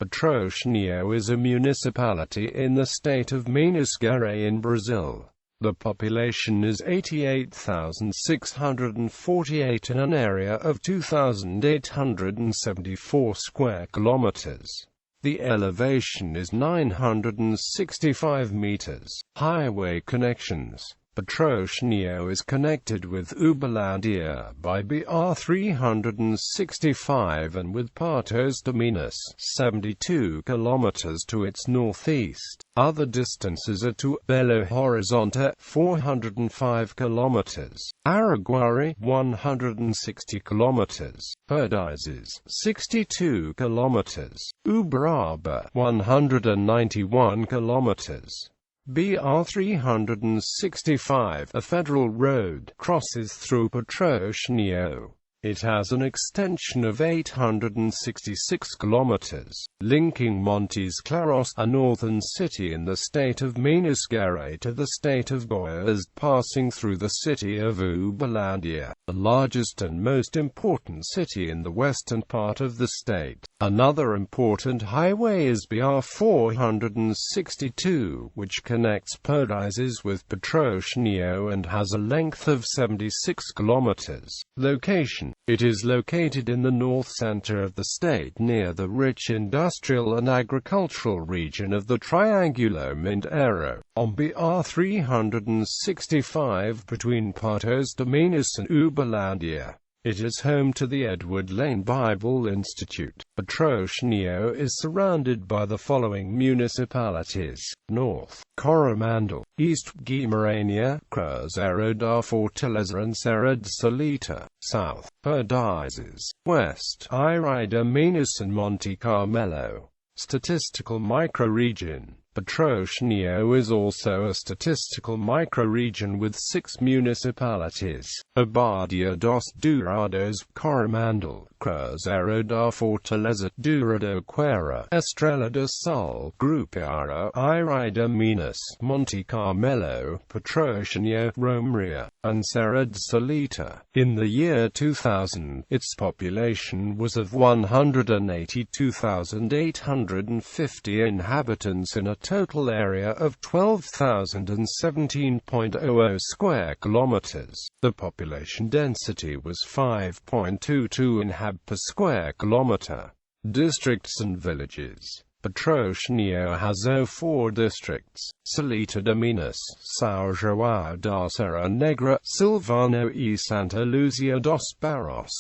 Patrocínio is a municipality in the state of Minas Gerais in Brazil. The population is 88,648 in an area of 2,874 square kilometers. The elevation is 965 meters. Highway connections. Patrocínio is connected with Uberlândia by BR-365 and with Patos de Minas, 72 kilometers to its northeast. Other distances are to Belo Horizonte, 405 kilometers, Araguari, 160 kilometers, Perdizes, 62 kilometers, Uberaba, 191 kilometers. BR-365, a federal road, crosses through Patrocínio. It has an extension of 866 kilometers, linking Montes Claros, a northern city in the state of Minas Gerais, to the state of Goiás, passing through the city of Uberlândia, the largest and most important city in the western part of the state. Another important highway is BR-462, which connects Perdizes with Patrocínio and has a length of 76 kilometers. Location. It is located in the north center of the state near the rich industrial and agricultural region of the Triângulo Mineiro, on BR-365 between Patos de Minas and Uberlândia. It is home to the Edward Lane Bible Institute. Patrocínio is surrounded by the following municipalities: North, Coromandel; East, Guimarães, Cruzeiro da Fortaleza and Serra de Solita; South, Perdizes; West, Ilha de Minas and Monte Carmelo. Statistical microregion. Patrocínio is also a statistical microregion with 6 municipalities: Abadia dos Dourados, Coromandel, Cruzeiro da Fortaleza, Douradoquara, Estrela do Sul, Grupiara, Ilha de Minas, Monte Carmelo, Patrocínio, Romeria, and Serra de Solita. In the year 2000, its population was of 182,850 inhabitants in a total area of 12,017.00 square kilometers. The population density was 5.22 inhab per square kilometer. Districts and villages. Patrocínio has 04 districts: Solita de Minas, São João da Serra Negra, Silvano e Santa Luzia dos Barros.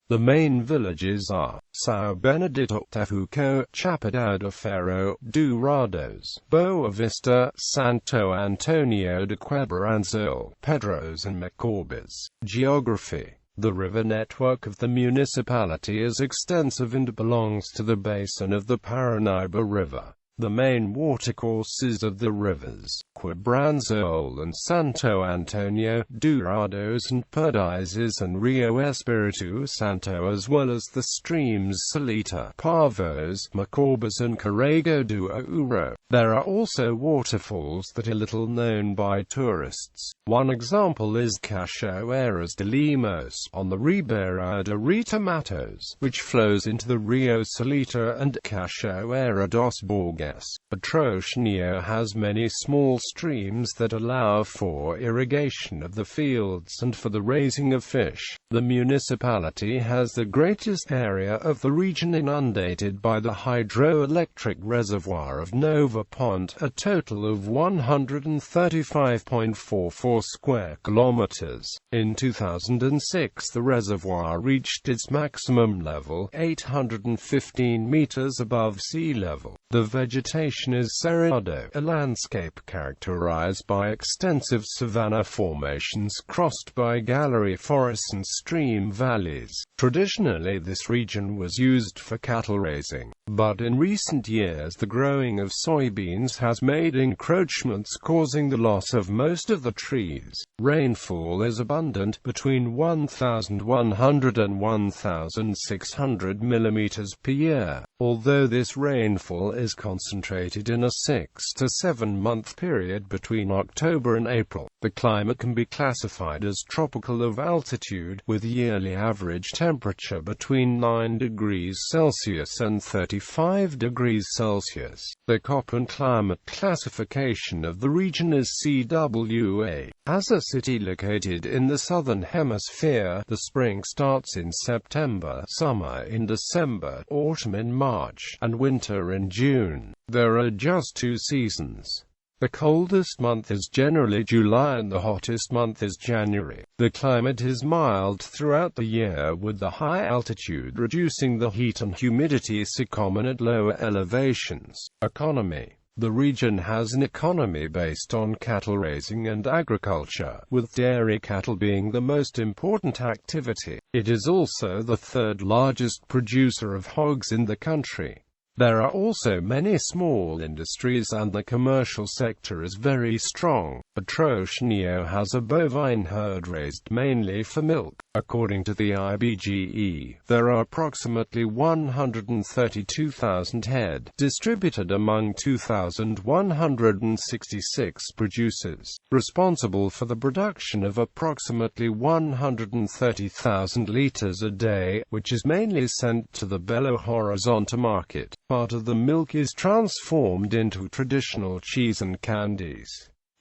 The main villages are São Benedito, Tafuco, Chapadão de Ferro, Dourados, Boa Vista, Santo Antonio de Quebranzil, Pedros and Macorbas. Geography. The river network of the municipality is extensive and belongs to the basin of the Paranaíba River. The main watercourses of the rivers, Quebranzil and Santo Antonio, Dourados and Perdizes and Rio Espírito Santo, as well as the streams Solita, Pavos, Macorbas and Carrego do Ouro. There are also waterfalls that are little known by tourists. One example is Cachoeiras de Lemos, on the Ribeira de Rita Matos, which flows into the Rio Solita, and Cachoeira dos Borges. Patrocínio has many small streams that allow for irrigation of the fields and for the raising of fish. The municipality has the greatest area of the region inundated by the hydroelectric reservoir of Nova Ponte, a total of 135.44 square kilometers. In 2006, the reservoir reached its maximum level, 815 meters above sea level. The vegetation is cerrado, a landscape characterized by extensive savanna formations crossed by gallery forests and stream valleys. Traditionally, this region was used for cattle raising, but in recent years the growing of soybeans has made encroachments causing the loss of most of the trees. Rainfall is abundant, between 1,100 and 1,600 millimeters per year. Although this rainfall is concentrated concentrated in a 6 to 7 month period between October and April. The climate can be classified as tropical of altitude, with yearly average temperature between 9 degrees Celsius and 35 degrees Celsius. The Köppen climate classification of the region is CWA. As a city located in the southern hemisphere, the spring starts in September, summer in December, autumn in March, and winter in June. There are just 2 seasons. The coldest month is generally July and the hottest month is January. The climate is mild throughout the year, with the high altitude reducing the heat and humidity so common at lower elevations. Economy. The region has an economy based on cattle raising and agriculture, with dairy cattle being the most important activity. It is also the 3rd largest producer of hogs in the country. There are also many small industries and the commercial sector is very strong. Patrocínio has a bovine herd raised mainly for milk. According to the IBGE, there are approximately 132,000 head, distributed among 2,166 producers, responsible for the production of approximately 130,000 liters a day, which is mainly sent to the Belo Horizonte market. Part of the milk is transformed into traditional cheese and candies.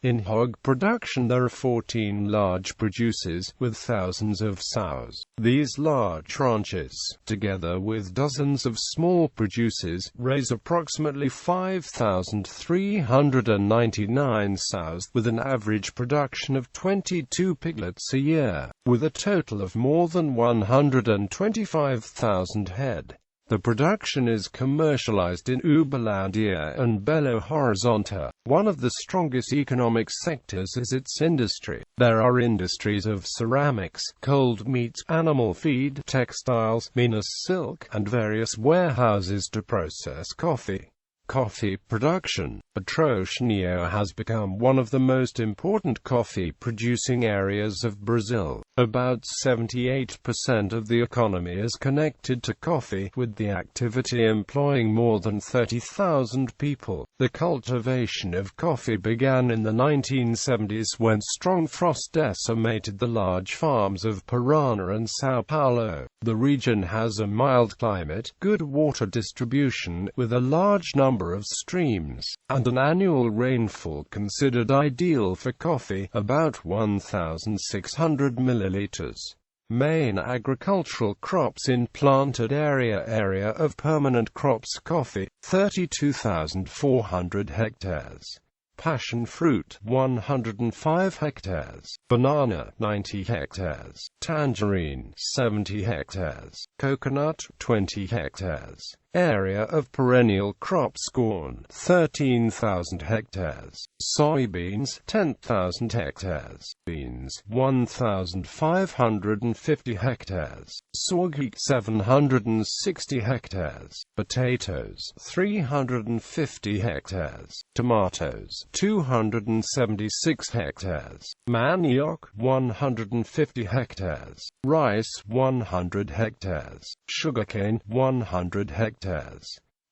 In hog production there are 14 large producers, with thousands of sows. These large ranches, together with dozens of small producers, raise approximately 5,399 sows, with an average production of 22 piglets a year, with a total of more than 125,000 head. The production is commercialized in Uberlândia and Belo Horizonte. One of the strongest economic sectors is its industry. There are industries of ceramics, cold meats, animal feed, textiles, Minas silk, and various warehouses to process coffee. Coffee production. Patrocínio has become one of the most important coffee-producing areas of Brazil. About 78% of the economy is connected to coffee, with the activity employing more than 30,000 people. The cultivation of coffee began in the 1970s when strong frost decimated the large farms of Paraná and São Paulo. The region has a mild climate, good water distribution, with a large number of streams, and an annual rainfall considered ideal for coffee, about 1,600 milliliters. Main agricultural crops in planted area of permanent crops: coffee, 32,400 hectares. Passion fruit, 105 hectares. Banana, 90 hectares. Tangerine, 70 hectares. Coconut, 20 hectares. Area of perennial crops: corn, 13,000 hectares. Soybeans, 10,000 hectares. Beans, 1,550 hectares. Sorghum, 760 hectares. Potatoes, 350 hectares. Tomatoes, 276 hectares. Manioc, 150 hectares. Rice, 100 hectares. Sugarcane, 100 hectares.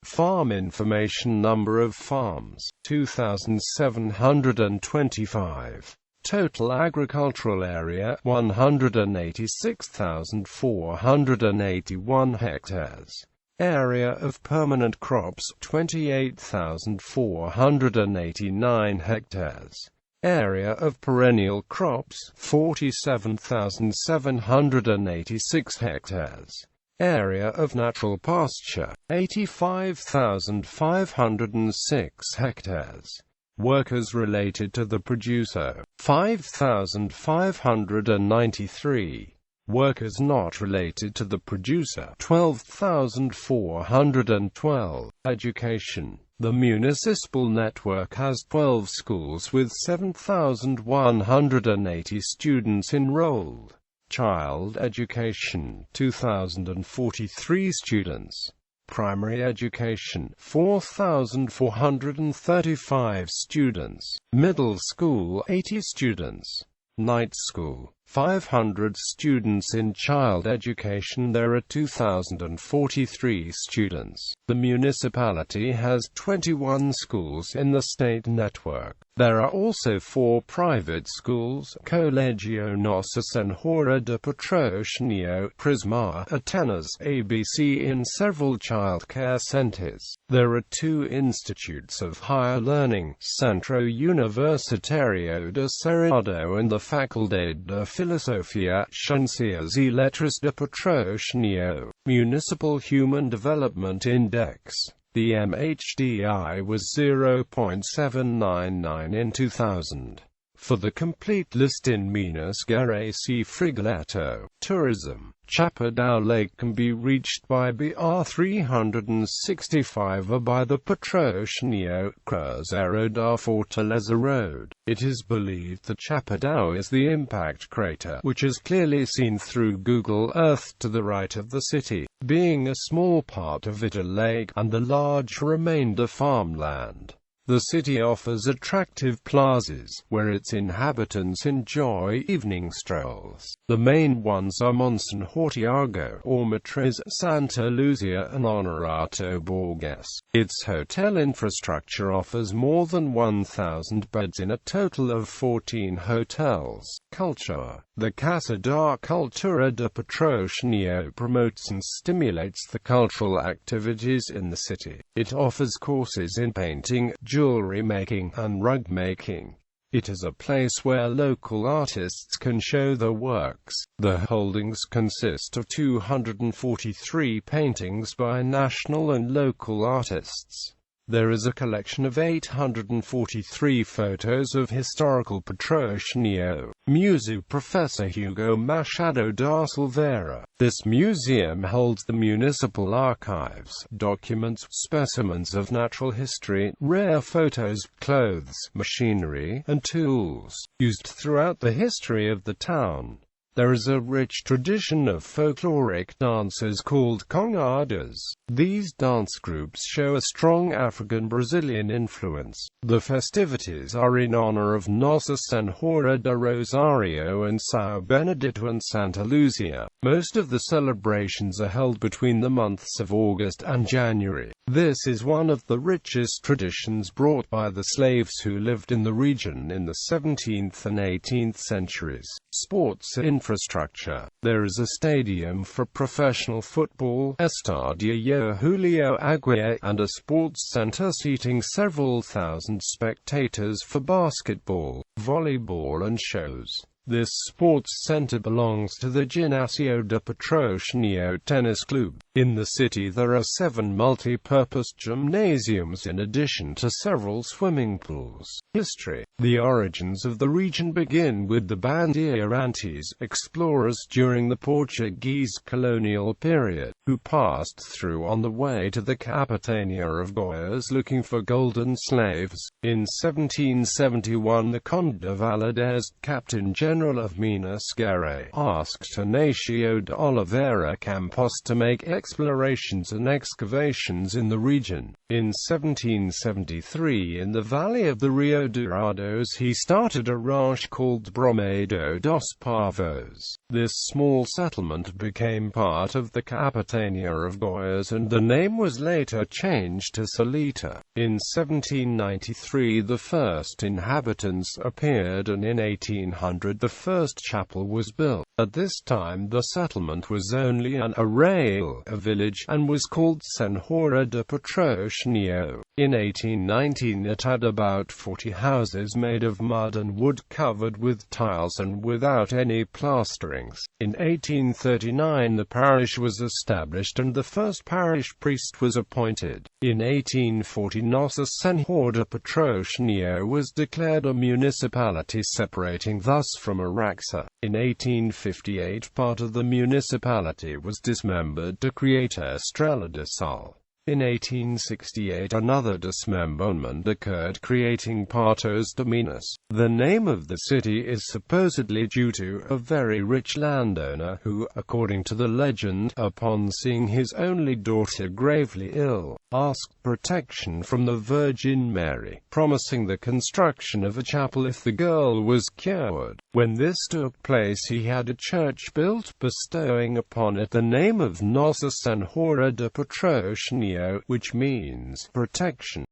Farm information: number of farms, 2,725. Total agricultural area, 186,481 hectares. Area of permanent crops, 28,489 hectares. Area of perennial crops, 47,786 hectares. Area of natural pasture, 85,506 hectares. Workers related to the producer, 5,593. Workers not related to the producer, 12,412. Education. The municipal network has 12 schools with 7,180 students enrolled. Child education, 2,043 students. Primary education, 4,435 students. Middle school, 80 students. Night school, 500 students in child education. There are 2,043 students. The municipality has 21 schools in the state network. There are also 4 private schools: Colegio Nossa Senhora de Patrocínio, Prisma, Atenas, ABC, in several childcare centers. There are 2 institutes of higher learning: Centro Universitario de Cerrado and the Faculdade de Filosofia, Ciências e Letras de Patrocínio. Municipal Human Development Index. The MHDI was 0.799 in 2000. For the complete list in Minas Gerais, see Frigoleto. Tourism. Chapadão Lake can be reached by BR 365 or by the Patrocínio Cruzeiro da Fortaleza Road. It is believed that Chapadão is the impact crater, which is clearly seen through Google Earth to the right of the city, being a small part of it a lake, and the large remainder farmland. The city offers attractive plazas, where its inhabitants enjoy evening strolls. The main ones are Monsenhortiago, or Matriz, Santa Luzia and Honorato Borges. Its hotel infrastructure offers more than 1,000 beds in a total of 14 hotels. Culture. The Casa da Cultura de Patrocínio promotes and stimulates the cultural activities in the city. It offers courses in painting, jewelry making, and rug making. It is a place where local artists can show their works. The holdings consist of 243 paintings by national and local artists. There is a collection of 843 photos of historical Patrocínio. Museu Professor Hugo Machado da Silveira. This museum holds the municipal archives, documents, specimens of natural history, rare photos, clothes, machinery, and tools, used throughout the history of the town. There is a rich tradition of folkloric dances called congadas. These dance groups show a strong African-Brazilian influence. The festivities are in honor of Nossa Senhora de Rosario and São Benedito and Santa Luzia. Most of the celebrations are held between the months of August and January. This is one of the richest traditions brought by the slaves who lived in the region in the 17th and 18th centuries. Sports infrastructure. There is a stadium for professional football, Estadio Julio Aguirre, and a sports center seating several thousand spectators for basketball, volleyball and shows. This sports center belongs to the Ginásio de Patrocínio Tennis Club. In the city there are 7 multi-purpose gymnasiums in addition to several swimming pools. History. The origins of the region begin with the Bandeirantes, explorers during the Portuguese colonial period, who passed through on the way to the Capitania of Goiás looking for golden slaves. In 1771 the Conde de Valadares, Captain General of Minas Gerais, asked Inácio de Oliveira Campos to make explorations and excavations in the region. In 1773, in the valley of the Rio Dourados, he started a ranch called Bromado dos Pavos. This small settlement became part of the Capitania of Goiás and the name was later changed to Salita. In 1793 the first inhabitants appeared and in 1800 the first chapel was built. At this time the settlement was only an arraial, a village, and was called Senhora de Patrocínio. In 1819 it had about 40 houses made of mud and wood covered with tiles and without any plasterings. In 1839 the parish was established and the first parish priest was appointed. In 1840 Nossa Senhora de Patrocínio was declared a municipality, separating thus from Araxá. In 1858 part of the municipality was dismembered to create Estrela de Sal. In 1868 another dismemberment occurred, creating Patrocínio. The name of the city is supposedly due to a very rich landowner who, according to the legend, upon seeing his only daughter gravely ill, asked protection from the Virgin Mary, promising the construction of a chapel if the girl was cured. When this took place, he had a church built, bestowing upon it the name of Nossa Senhora de Patrocínio, which means protection.